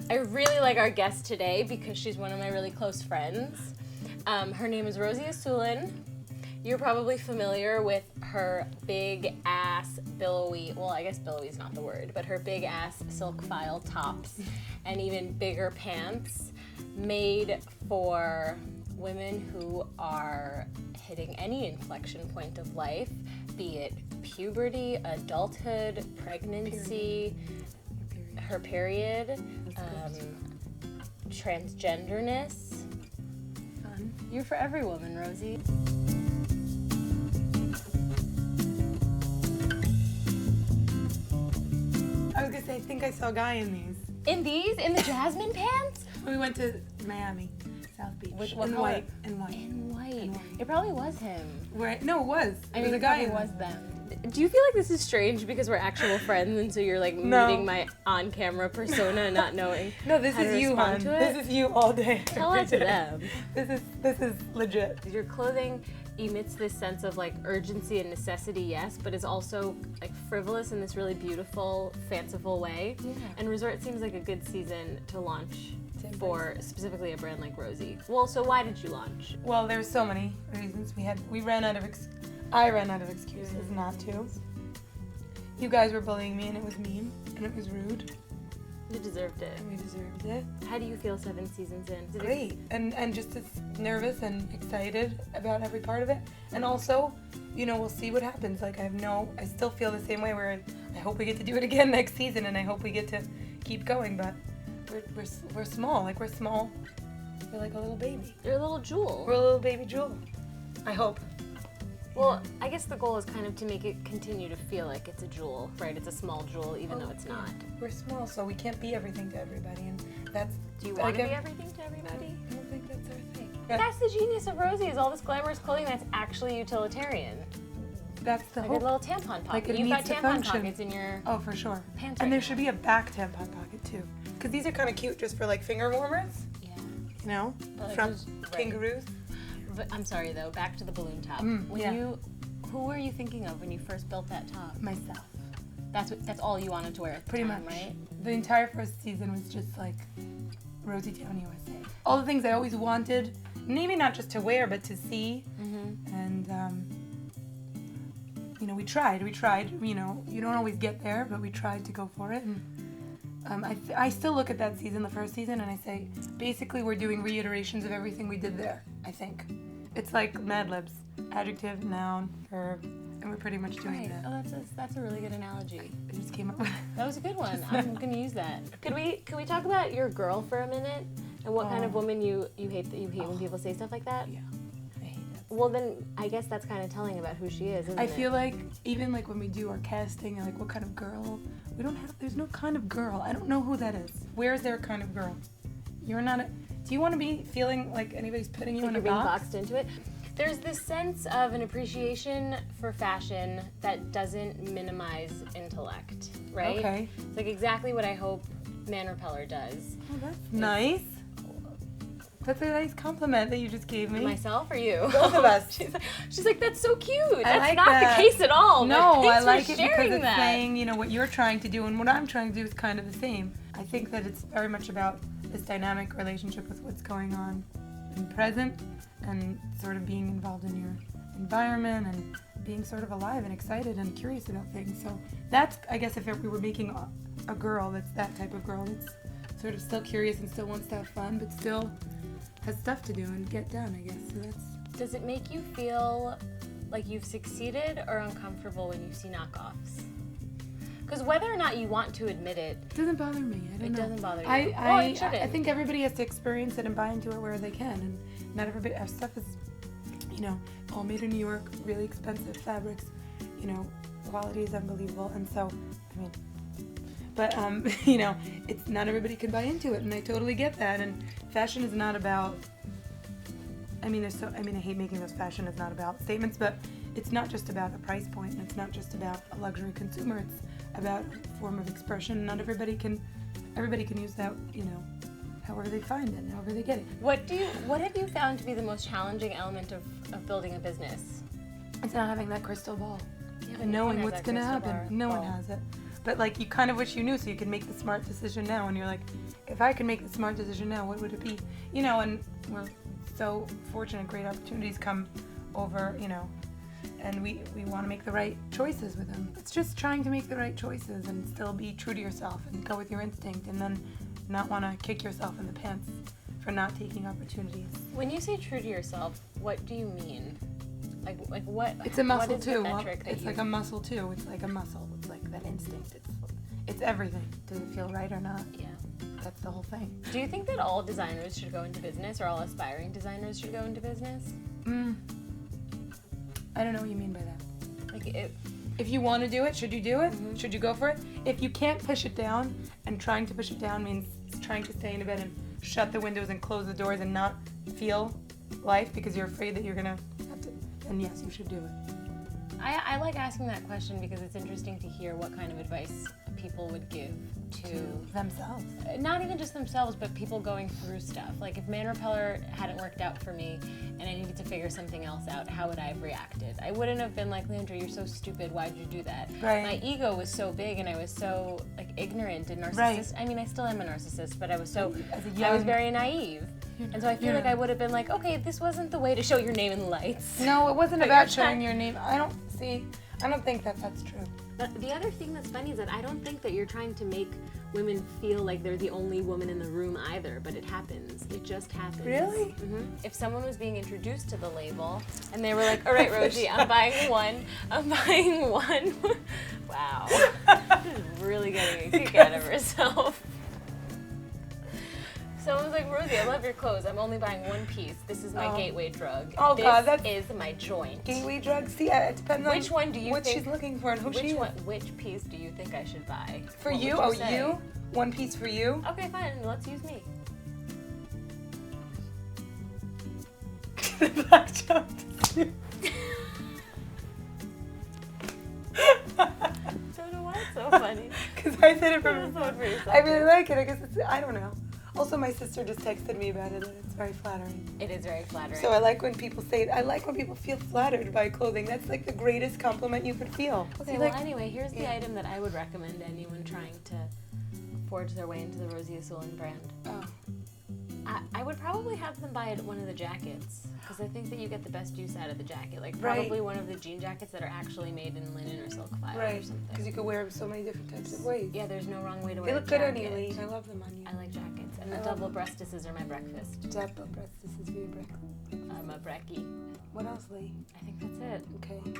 I really like our guest today because she's one of my really close friends. Her name is Rosie Assoulin. You're probably familiar with her big ass billowy, well, I guess billowy is not the word, but her big ass silk file tops and even bigger pants made for women who are hitting any inflection point of life, be it puberty, adulthood, pregnancy, her period, transgenderness. Fun. You're for every woman, Rosie. I was gonna say, I think I saw a guy in these. In these? In the jasmine pants? We went to Miami, South Beach. With what in color? white. In white. In white. In white. It probably was him. No, it was. I It mean, was a it guy. probably was them. Do you feel like this is strange because we're actual friends and so you're like meeting my on-camera persona and not knowing No, this how to is you, respond hon. to it? This is you all day. Tell every it to day. them. This is legit. Your clothing emits this sense of like urgency and necessity, yes, but is also like frivolous in this really beautiful, fanciful way. Yeah. And Resort seems like a good season to launch for specifically a brand like Rosie. Well, so why did you launch? Well, there's so many reasons. I ran out of excuses not to. You guys were bullying me and it was mean and it was rude. You deserved it. And we deserved it. How do you feel 7 seasons in? Great. And just as nervous and excited about every part of it. And also, we'll see what happens. Like I still feel the same way where I hope we get to do it again next season and I hope we get to keep going, but we're small. Like we're small. We're like a little baby. You're a little jewel. We're a little baby jewel. I hope. Well, I guess the goal is kind of to make it continue to feel like it's a jewel, right? It's a small jewel, even though it's not. We're small, so we can't be everything to everybody, and that's. Do you want to be everything to everybody? I don't think that's our thing. That's the genius of Rosie, is all this glamorous clothing that's actually utilitarian. That's the like hope. a little tampon pocket. Like it You've got needs to tampon function. pockets in your Oh, for sure. pants And right there now. should be a back tampon pocket too, because these are kind of cute, just for like finger warmers. Yeah. From right. kangaroos. But I'm sorry though. Back to the balloon top. Who were you thinking of when you first built that top? Myself. That's all you wanted to wear at the Pretty time, much. right? The entire first season was just like Rosie Town USA. All the things I always wanted, maybe not just to wear, but to see. Mm-hmm. And we tried. You don't always get there, but we tried to go for it. And I still look at that season, the first season, and I say, basically we're doing reiterations of everything we did there, I think. It's like Mad Libs, adjective, noun, verb, and we're pretty much doing that. Oh, that's a really good analogy. I just came up with That was a good one. I'm gonna use that. Could we talk about your girl for a minute and what kind of woman you hate when people say stuff like that? Yeah, I hate that. Well, then I guess that's kind of telling about who she is, isn't I it? feel like even like when we do our casting and like what kind of girl, there's no kind of girl. I don't know who that is. Where is there a kind of girl? You're not do you want to be feeling like anybody's putting you like in you're a being box? boxed into it. There's this sense of an appreciation for fashion that doesn't minimize intellect, right? Okay. It's like exactly what I hope Repeller does. Oh, that's nice. That's a nice compliment that you just gave me. Myself or you? Both of us. She's like, that's so cute. That's like not that. the case at all. No, but I thanks like for it because sharing it's that. saying, what you're trying to do and what I'm trying to do is kind of the same. I think that it's very much about this dynamic relationship with what's going on in present and sort of being involved in your environment and being sort of alive and excited and curious about things. So that's, I guess, if we were making a girl that's that type of girl that's sort of still curious and still wants to have fun, but still has stuff to do and get done, I guess. So that's. Does it make you feel like you've succeeded or uncomfortable when you see knockoffs? Because whether or not you want to admit it, It doesn't bother me. I don't know. it doesn't bother you. It shouldn't. I think everybody has to experience it and buy into it where they can, and not everybody. Our stuff is, all made in New York, really expensive fabrics. Quality is unbelievable, and so, but it's not everybody can buy into it, and I totally get that. And fashion is not about. I hate making those fashion is not about statements, but it's not just about a price point, and it's not just about a luxury consumer. It's about a form of expression. Not everybody can use that, however they find it, however they get it. What have you found to be the most challenging element of building a business? It's not having that crystal ball Yeah, but and no one knowing has what's that going to crystal happen. ball. No one has it. But like you kind of wish you knew so you could make the smart decision now. And you're like, if I could make the smart decision now, what would it be? You know, and we're so fortunate, great opportunities come over, you know, and we want to make the right choices with them. It's just trying to make the right choices and still be true to yourself and go with your instinct and then not want to kick yourself in the pants for not taking opportunities. When you say true to yourself, what do you mean? Like what? It's a muscle what is the too. metric that It's like a muscle too. It's like a muscle. It's like that instinct. It's everything. Does it feel right or not? Yeah. That's the whole thing. Do you think that all designers should go into business, or all aspiring designers should go into business? I don't know what you mean by that. Like if you want to do it, should you do it? Mm-hmm. Should you go for it? If you can't push it down, and trying to push it down means trying to stay in bed and shut the windows and close the doors and not feel life because you're afraid that you're gonna have to, then yes, you should do it. I like asking that question because it's interesting to hear what kind of advice people would give to themselves. Not even just themselves, but people going through stuff. Like if Man Repeller hadn't worked out for me and I needed to figure something else out, how would I have reacted? I wouldn't have been like, Leandra, you're so stupid, why'd you do that? Right. My ego was so big and I was so like ignorant and narcissist. Right. I mean, I still am a narcissist, but I was so, As a young, I was very naive. And so I feel like I would have been like, okay, this wasn't the way to show your name in the lights. No, it wasn't But about you're showing your name. I don't think that's true. But the other thing that's funny is that I don't think that you're trying to make women feel like they're the only woman in the room either, but it happens. It just happens. Really? Mm-hmm. If someone was being introduced to the label and they were like, all right, Rosie, I'm buying one. Wow. She's really getting a kick out of herself. Someone's like, Rosie, I love your clothes. I'm only buying one piece. This is my gateway drug. Oh, this God, that's is my joint. Gateway drugs? See, it depends on Which one do you what think, she's looking for and who she is. Which piece do you think I should buy? For What you? would Oh, say? you? One piece for you? Okay, fine. Let's use me. The black jumpsuit. Don't know why it's so funny. Because I said it That's from so funny. I really like it. I guess it's, I don't know. Also, my sister just texted me about it, and it's very flattering. It is very flattering. So I like when people say it. I like when people feel flattered by clothing. That's like the greatest compliment you could feel. Okay, See, well, like, anyway, here's the item that I would recommend anyone trying to forge their way into the Rosie Assoulin brand. oh. I would probably have them buy one of the jackets because I think that you get the best use out of the jacket. Like Right. probably one of the jean jackets that are actually made in linen or silk fiber or Right, something. because you could wear them so many different types of ways. Yeah, there's no wrong way to They wear look a good on jacket. you, Lee. I love them on you. I like jackets. And the I love double them. breastises are my breakfast. Double breastises for your breakfast. I'm a brekkie. What else, Lee? I think that's it. Okay.